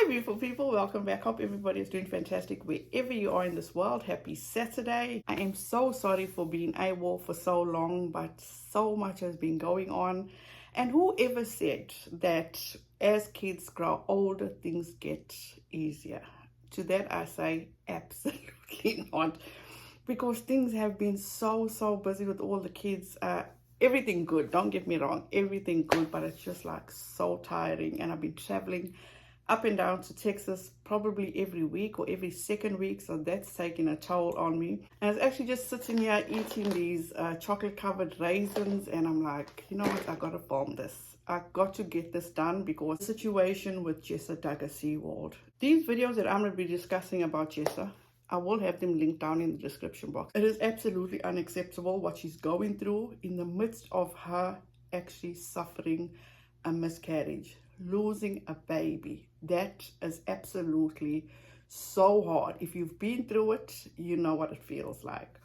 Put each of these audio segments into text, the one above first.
beautiful people, welcome back. Hope everybody is doing fantastic wherever you are in this world. Happy Saturday. I am so sorry for being AWOL for so long, but so much has been going on. And whoever said that as kids grow older, things get easier? To that I say absolutely not, because things have been so busy with all the kids. Everything good, don't get me wrong, everything good, but it's just like so tiring. And I've been traveling up and down to Texas probably every week or every second week, so that's taking a toll on me. And I was actually just sitting here eating these chocolate covered raisins, and I'm like, you know what, I gotta film this. I got to get this done because the situation with Jessa Duggar SEEWALD. These videos that I'm going to be discussing about Jessa, I will have them linked down in the description box. It is absolutely unacceptable what she's going through in the midst of her actually suffering a miscarriage, losing a baby. That is absolutely so hard. If you've been through it, you know what it feels like.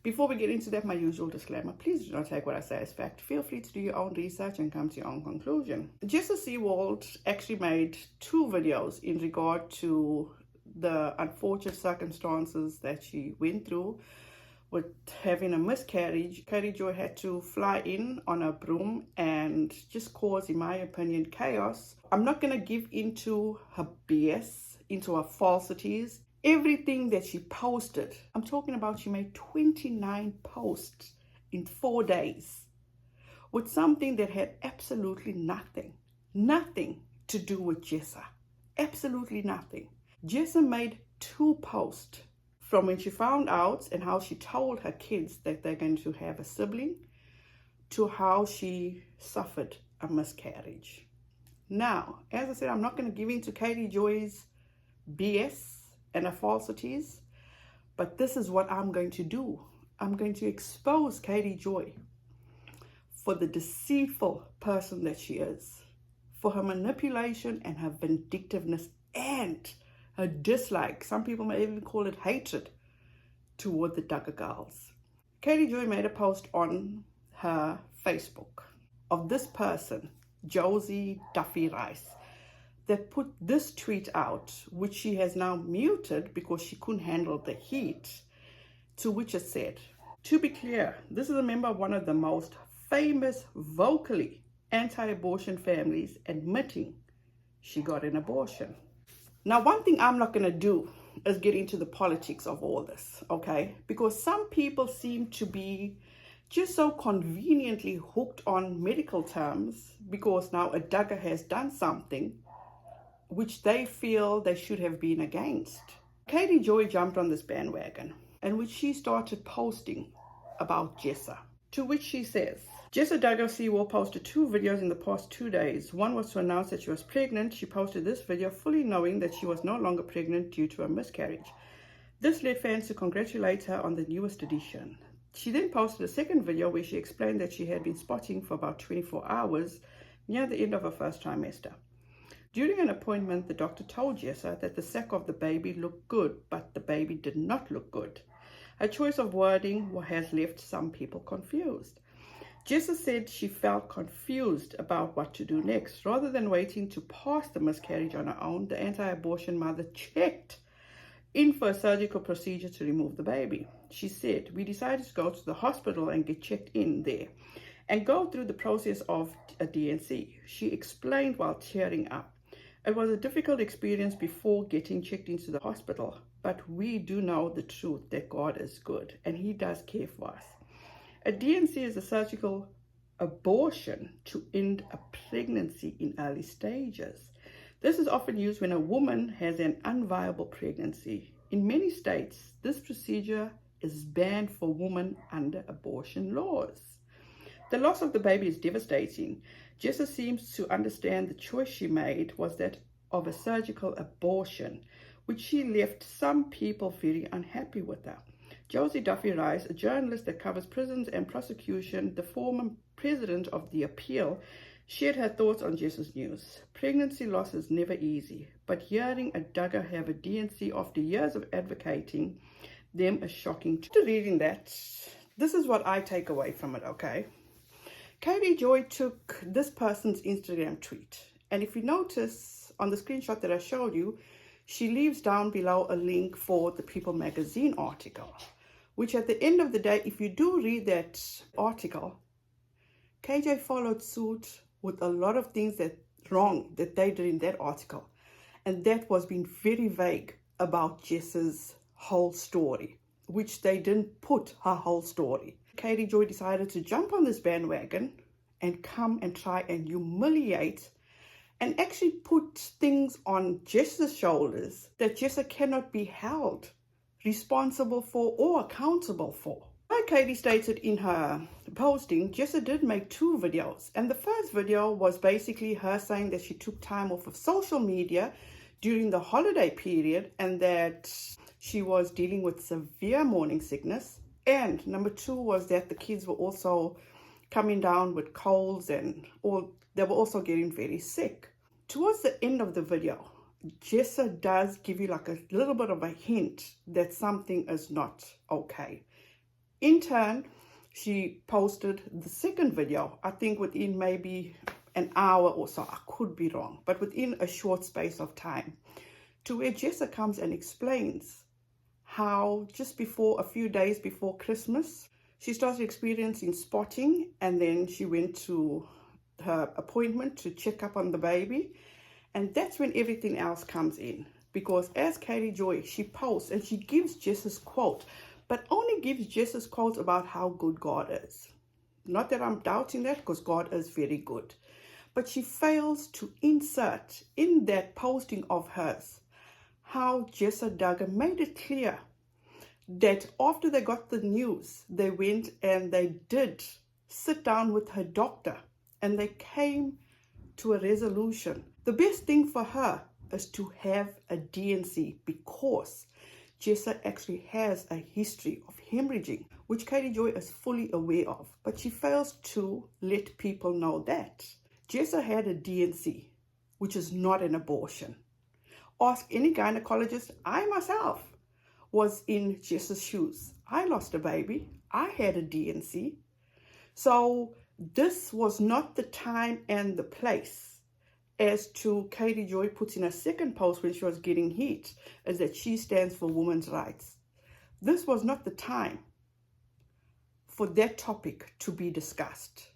Before we get into that, my usual disclaimer, please do not take what I say as fact. Feel free to do your own research and come to your own conclusion. Jessa SEEWALD actually made 2 videos in regard to the unfortunate circumstances that she went through with having a miscarriage. Katie Joy had to fly in on a broom and just cause, in my opinion, chaos. I'm not going to give into her BS, into her falsities. Everything that she posted, I'm talking about, she made 29 posts in 4 days with something that had absolutely nothing to do with Jessa. Absolutely nothing. Jessa made 2 posts from when she found out and how she told her kids that they're going to have a sibling to how she suffered a miscarriage. Now, as I said, I'm not going to give in to Katie Joy's BS and her falsities, but this is what I'm going to do. I'm going to expose Katie Joy for the deceitful person that she is, for her manipulation and her vindictiveness and her dislike, some people may even call it hatred, toward the Duggar girls. Katie Joy made a post on her Facebook of this person, Jessa Duggar, that put this tweet out, which she has now muted because she couldn't handle the heat, to which it said, to be clear, this is a member of one of the most famous vocally anti-abortion families admitting she got an abortion. Now, one thing I'm not going to do is get into the politics of all this, okay? Because some people seem to be just so conveniently hooked on medical terms because now a Duggar has done something which they feel they should have been against. Katie Joy jumped on this bandwagon, and which she started posting about Jessa, to which she says, Jessa Duggar SEEWALD posted 2 videos in the past 2 days. One was to announce that she was pregnant. She posted this video fully knowing that she was no longer pregnant due to a miscarriage. This led fans to congratulate her on the newest edition. She then posted a second video where she explained that she had been spotting for about 24 hours near the end of her first trimester. During an appointment, the doctor told Jessa that the sac of the baby looked good, but the baby did not look good. Her choice of wording has left some people confused. Jessa said she felt confused about what to do next. Rather than waiting to pass the miscarriage on her own, the anti-abortion mother checked in for a surgical procedure to remove the baby. She said, we decided to go to the hospital and get checked in there and go through the process of a D&C. She explained while tearing up. It was a difficult experience before getting checked into the hospital, but we do know the truth that God is good and He does care for us. A D&C is a surgical abortion to end a pregnancy in early stages. This is often used when a woman has an unviable pregnancy. In many states, this procedure is banned for women under abortion laws. The loss of the baby is devastating. Jessa seems to understand the choice she made was that of a surgical abortion, which she left some people very unhappy with her. Jessa Duggar, a journalist that covers prisons and prosecution, the former president of the appeal, shared her thoughts on Jessa's news. Pregnancy loss is never easy, but hearing a Duggar have a D&C after years of advocating them is shocking. To reading that, this is what I take away from it, okay? Katie Joy took this person's Instagram tweet And if you notice on the screenshot that I showed you, she leaves down below a link for the People magazine article, which at the end of the day, if you do read that article, KJ followed suit with a lot of things that they did in that article. And that was being very vague about Jessa's whole story, which they didn't put her whole story. Katie Joy decided to jump on this bandwagon and come and try and humiliate and actually put things on Jessa's shoulders that Jessa cannot be held responsible for or accountable for. Like Katie stated in her posting, Jessa did make 2 videos. And the first video was basically her saying that she took time off of social media during the holiday period and that she was dealing with severe morning sickness. And number 2 was that the kids were also coming down with colds and they were also getting very sick. Towards the end of the video, Jessa does give you like a little bit of a hint that something is not okay. In turn, she posted the second video, I think within maybe an hour or so, I could be wrong, but within a short space of time, to where Jessa comes and explains how just before, a few days before Christmas, she started experiencing spotting, and then she went to her appointment to check up on the baby. And that's when everything else comes in, because as Katie Joy, she posts and she gives Jessa's quote, but only gives Jessa's quote about how good God is. Not that I'm doubting that, because God is very good. But she fails to insert in that posting of hers how Jessa Duggar made it clear that after they got the news, they went and they did sit down with her doctor and they came to a resolution. The best thing for her is to have a DNC, because Jessa actually has a history of hemorrhaging, which Katie Joy is fully aware of, but she fails to let people know that. Jessa had a DNC, which is not an abortion. Ask any gynecologist. I myself was in Jessa's shoes. I lost a baby. I had a DNC. So this was not the time and the place, as to Katie Joy puts in a second post when she was getting heat, is that she stands for women's rights. This was not the time for that topic to be discussed.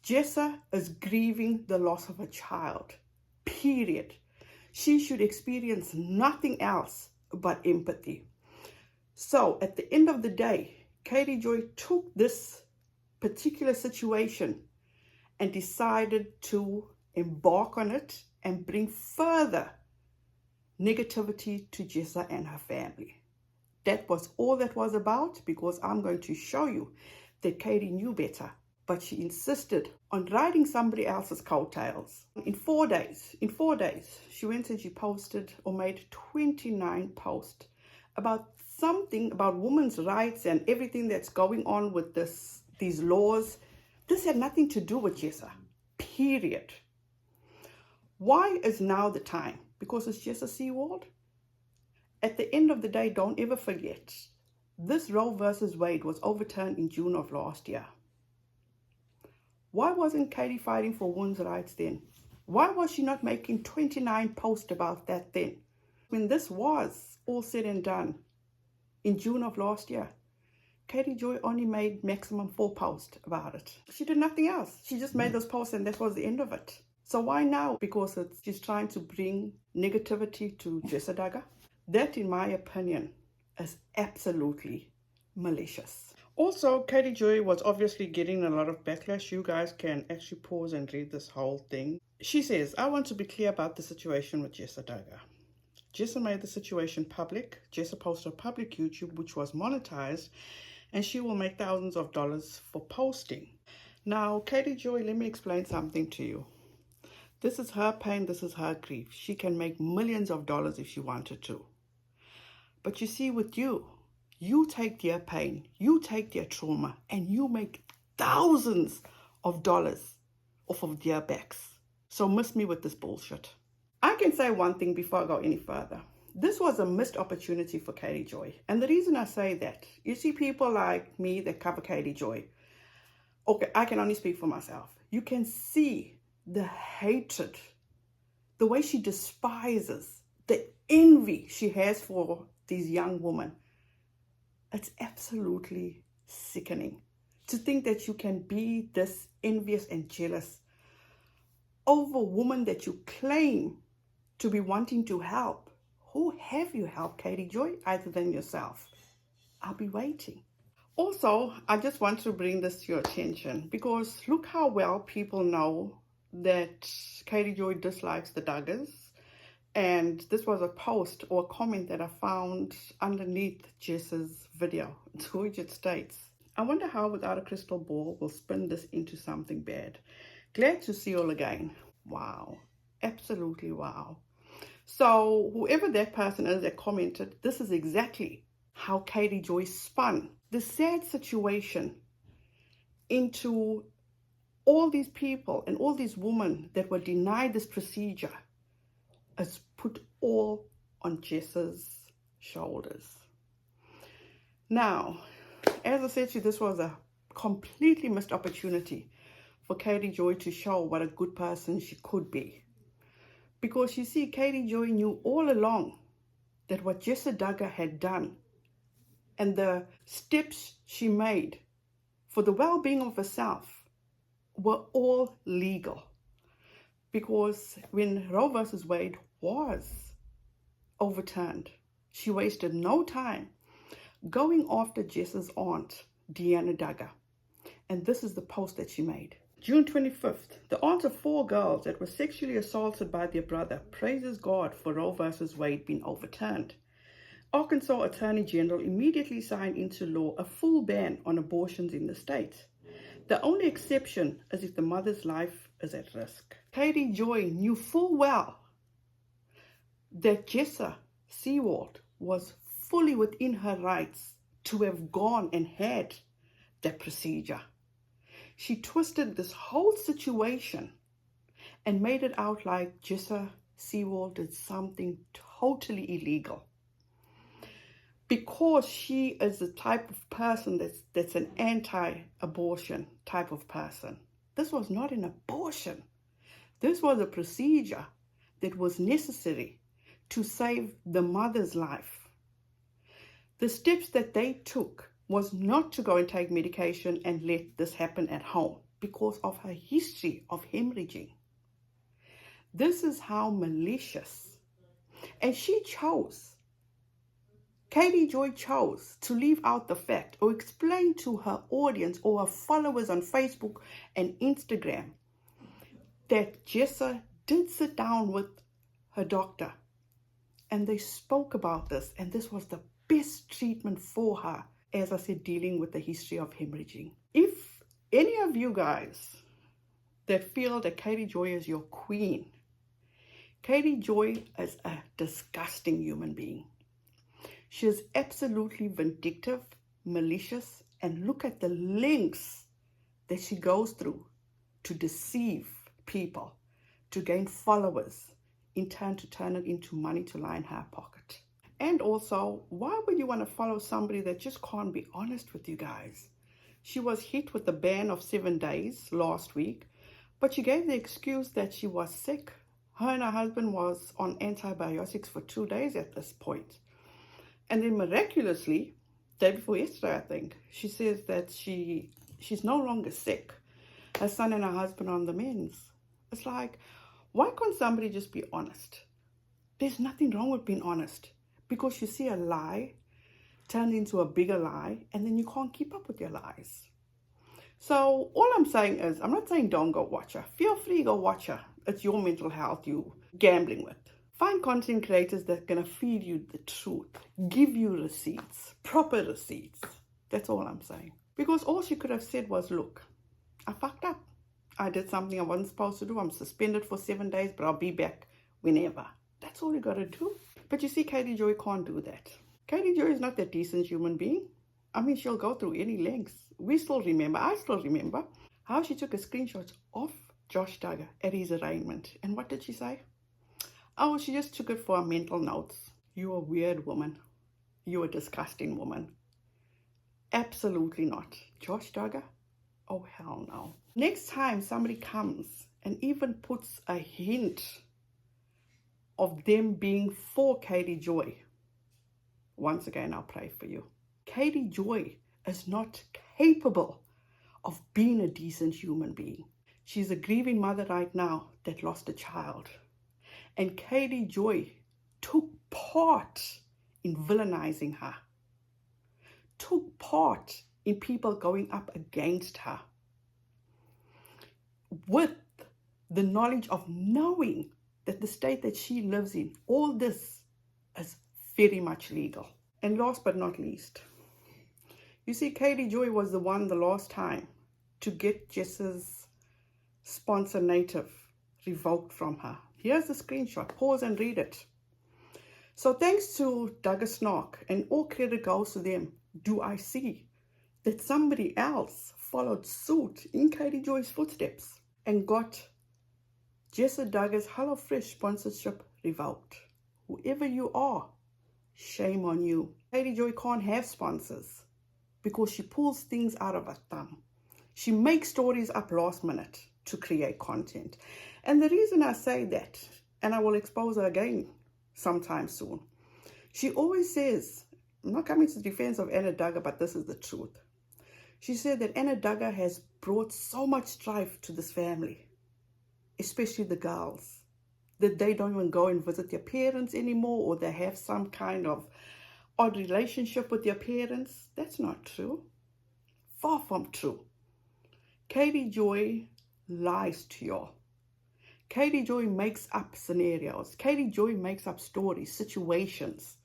Jessa is grieving the loss of a child, period. She should experience nothing else but empathy. So at the end of the day, Katie Joy took this particular situation and decided to embark on it and bring further negativity to Jessa and her family. That was all that was about, because I'm going to show you that Katie knew better, but she insisted on riding somebody else's coattails. In 4 days, she went and she posted or made 29 posts about something about women's rights and everything that's going on with these laws. This had nothing to do with Jessa, period. Why is now the time? Because it's just a SEEWALD? At the end of the day, don't ever forget, this Roe versus Wade was overturned in June of last year. Why wasn't Katie fighting for women's rights then? Why was she not making 29 posts about that then? When this was all said and done in June of last year, Katie Joy only made maximum 4 posts about it. She did nothing else. She just made those posts and that was the end of it. So why now? Because she's trying to bring negativity to Jessa Duggar. That, in my opinion, is absolutely malicious. Also, Katie Joy was obviously getting a lot of backlash. You guys can actually pause and read this whole thing. She says, I want to be clear about the situation with Jessa Duggar. Jessa made the situation public. Jessa posted a public YouTube, which was monetized, and she will make thousands of dollars for posting. Now, Katie Joy, let me explain something to you. This is her pain, this is her grief. She can make millions of dollars if she wanted to. But you see, with you take their pain, you take their trauma, and you make thousands of dollars off of their backs. So miss me with this bullshit. I can say one thing before I go any further. This was a missed opportunity for Katie Joy. And the reason I say that, you see people like me that cover Katie Joy. Okay, I can only speak for myself. You can see the hatred, the way she despises, the envy she has for these young women. It's absolutely sickening to think that you can be this envious and jealous over women that you claim to be wanting to help. Who have you helped, Katie Joy, other than yourself? I'll be waiting. Also, I just want to bring this to your attention because look how well people know that Katie Joy dislikes the Duggars. And this was a post or a comment that I found underneath Jessa's video, to which it states, I wonder how Without a Crystal Ball will spin this into something bad. Glad to see you all again. Wow. Absolutely wow. So whoever that person is that commented, this is exactly how Katie Joy spun the sad situation into all these people and all these women that were denied this procedure is put all on Jessa's shoulders. Now, as I said to you, this was a completely missed opportunity for Katie Joy to show what a good person she could be. Because you see, Katie Joy knew all along that what Jessa Duggar had done and the steps she made for the well-being of herself were all legal. Because when Roe versus Wade was overturned, she wasted no time going after Jessa's aunt, Deanna Duggar. And this is the post that she made. June 25th, the aunt of 4 girls that were sexually assaulted by their brother praises God for Roe versus Wade being overturned. Arkansas Attorney General immediately signed into law a full ban on abortions in the state. The only exception is if the mother's life is at risk. Katie Joy knew full well that Jessa SEEWALD was fully within her rights to have gone and had that procedure. She twisted this whole situation and made it out like Jessa SEEWALD did something totally illegal. Because she is the type of person that's an anti-abortion type of person. This was not an abortion. This was a procedure that was necessary to save the mother's life. The steps that they took was not to go and take medication and let this happen at home because of her history of hemorrhaging. This is how malicious. And she chose, Katie Joy chose to leave out the fact or explain to her audience or her followers on Facebook and Instagram that Jessa did sit down with her doctor and they spoke about this, and this was the best treatment for her, as I said, dealing with the history of hemorrhaging. If any of you guys that feel that Katie Joy is your queen, Katie Joy is a disgusting human being. She is absolutely vindictive, malicious, and look at the lengths that she goes through to deceive people, to gain followers, in turn to turn it into money to line her pocket. And also, why would you want to follow somebody that just can't be honest with you guys? She was hit with a ban of 7 days last week, but she gave the excuse that she was sick. Her and her husband was on antibiotics for 2 days at this point. And then miraculously, day before yesterday, I think, she says that she's no longer sick. Her son and her husband are on the mends. It's like, why can't somebody just be honest? There's nothing wrong with being honest. Because you see a lie turned into a bigger lie, and then you can't keep up with your lies. So all I'm saying is, I'm not saying don't go watch her. Feel free to go watch her. It's your mental health you're gambling with. Find content creators that are going to feed you the truth, give you receipts, proper receipts. That's all I'm saying. Because all she could have said was, look, I fucked up. I did something I wasn't supposed to do. I'm suspended for 7 days, but I'll be back whenever. That's all you got to do. But you see, Katie Joy can't do that. Katie Joy is not that decent human being. I mean, she'll go through any lengths. I still remember how she took a screenshot of Josh Duggar at his arraignment. And what did she say? Oh, she just took it for her mental notes. You're a weird woman. You're a disgusting woman. Absolutely not. Josh Duggar? Oh, hell no. Next time somebody comes and even puts a hint of them being for Katie Joy. Once again, I'll pray for you. Katie Joy is not capable of being a decent human being. She's a grieving mother right now that lost a child. And Katie Joy took part in villainizing her, took part in people going up against her, with the knowledge of knowing that the state that she lives in, all this is very much legal. And last but not least, you see, Katie Joy was the one the last time to get Jessa's sponsor Native revoked from her. Here's the screenshot. Pause and read it. So thanks to Duggar Snark, and all credit goes to them, do I see that somebody else followed suit in Katie Joy's footsteps and got Jessa Duggar's HelloFresh sponsorship revoked. Whoever you are, shame on you. Katie Joy can't have sponsors because she pulls things out of her thumb. She makes stories up last minute to create content. And the reason I say that, and I will expose her again sometime soon, she always says, I'm not coming to the defense of Anna Duggar, but this is the truth. She said that Anna Duggar has brought so much strife to this family, especially the girls, that they don't even go and visit their parents anymore, or they have some kind of odd relationship with their parents. That's not true. Far from true. Katie Joy lies to y'all. Katie Joy makes up scenarios. Katie Joy makes up stories, situations.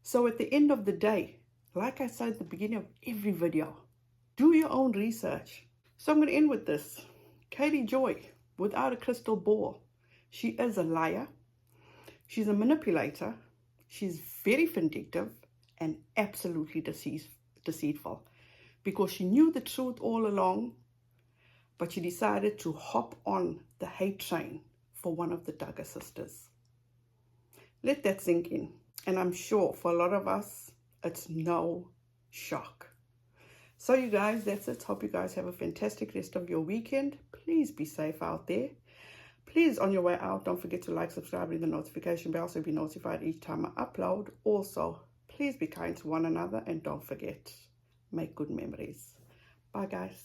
So at the end of the day, like I said at the beginning of every video, do your own research. So I'm going to end with this. Katie Joy, without a crystal ball, she is a liar. She's a manipulator. She's very vindictive and absolutely deceitful, because she knew the truth all along, but she decided to hop on the hate train for one of the Duggar sisters. Let that sink in. And I'm sure for a lot of us, it's no shock. So you guys, that's it. Hope you guys have a fantastic rest of your weekend. Please be safe out there. Please, on your way out, don't forget to like, subscribe, and the notification bell so you'll be notified each time I upload. Also, please be kind to one another, and don't forget, make good memories. Bye, guys.